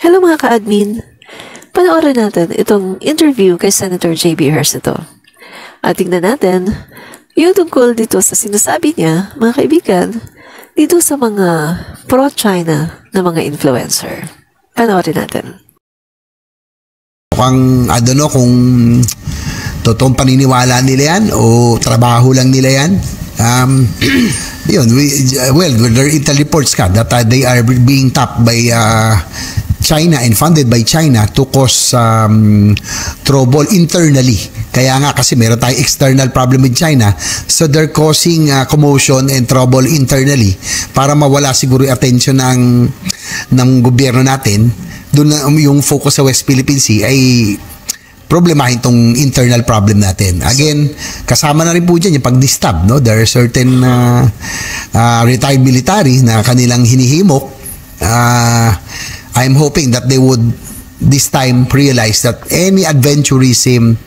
Hello mga ka-admin! Panoorin natin itong interview kay Senator J.B. Ejercito. At tingnan natin yung tungkol dito sa sinasabi niya, mga kaibigan, dito sa mga pro-China na mga influencer. Panoorin natin. Mukhang, I don't know kung totoong paniniwala nila yan o trabaho lang nila yan. Yun, there are intel reports that they are being tapped by China and funded by China to cause trouble internally. Kaya nga kasi meron tayong external problem with China, so they're causing commotion and trouble internally para mawala siguro yung attention ng gobyerno natin. Doon na yung focus sa West Philippine Sea ay problemahin tong internal problem natin. Again, kasama na rin po dyan yung pag-distab. No? There are certain retired military na kanilang hinihimok. I'm hoping that they would this time realize that any adventurism,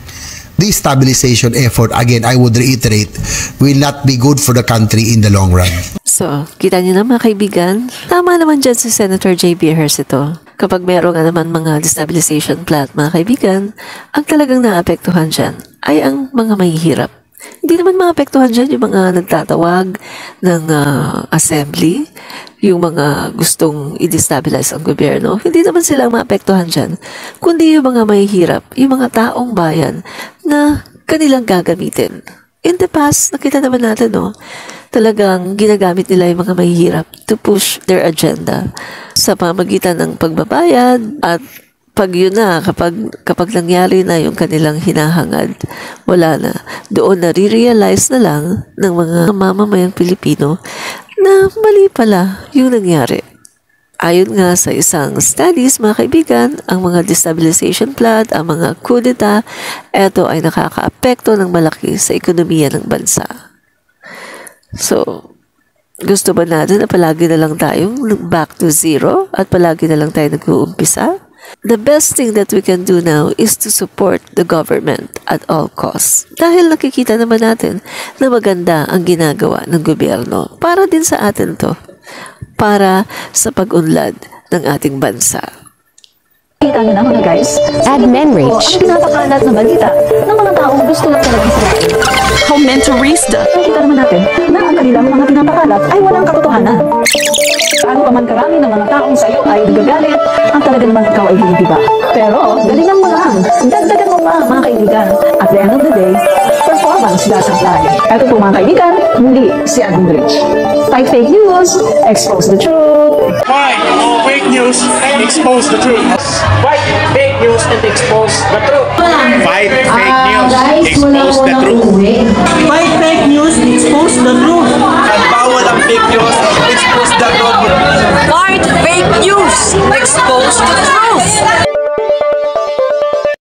destabilization effort, again, I would reiterate, will not be good for the country in the long run. So, kita niyo na mga kaibigan, tama naman dyan si Senator J.B. Ejercito. Kapag meron nga naman mga destabilization plot, mga kaibigan, ang talagang naapektuhan dyan ay ang mga mahihirap. Hindi naman maapektuhan dyan yung mga nagtatawag ng assembly, yung mga gustong i-destabilize ang gobyerno. Hindi naman sila maapektuhan dyan, kundi yung mga mahihirap, yung mga taong bayan na kanilang gagamitin. In the past, nakita naman natin, no, talagang ginagamit nila yung mga mahihirap to push their agenda sa pamagitan ng pagbabayad at pag yun na, kapag nangyari na yung kanilang hinahangad, wala na. Doon nare-realize na lang ng mga mamamayang Pilipino na mali pala yung nangyari. Ayon nga sa isang studies, mga kaibigan, ang mga destabilization plot, ang mga kudeta, eto ay nakakaapekto ng malaki sa ekonomiya ng bansa. So, gusto ba natin na palagi na lang tayong back to zero at palagi na lang tayo nag-uumpisa? The best thing that we can do now is to support the government at all costs. Dahil nakikita naman natin na maganda ang ginagawa ng gobyerno. Para din sa atin to. Para sa pag-unlad ng ating bansa. Kita nyo na mga guys. Admin reach. Ang pinapakalat na balita ng mga taong gusto lang talaga Israel. Comentarista. Nakita naman natin na ang kanilang mga pinapakalat ay walang katotohanan. Paano pa man karami ng mga taong sa iyo ay nagagalit, ang talaga naman ikaw ay hindi ba? Pero, galingan mo lang. Dagdagan mo pa, mga kaibigan. At the end of the day, performance doesn't lie. Ito po mga kaibigan, muli si Admin Rich. Fight fake news, expose the truth. Fight all fake news, expose the truth. Fight fake news and expose the truth. Fight fake news, expose the truth.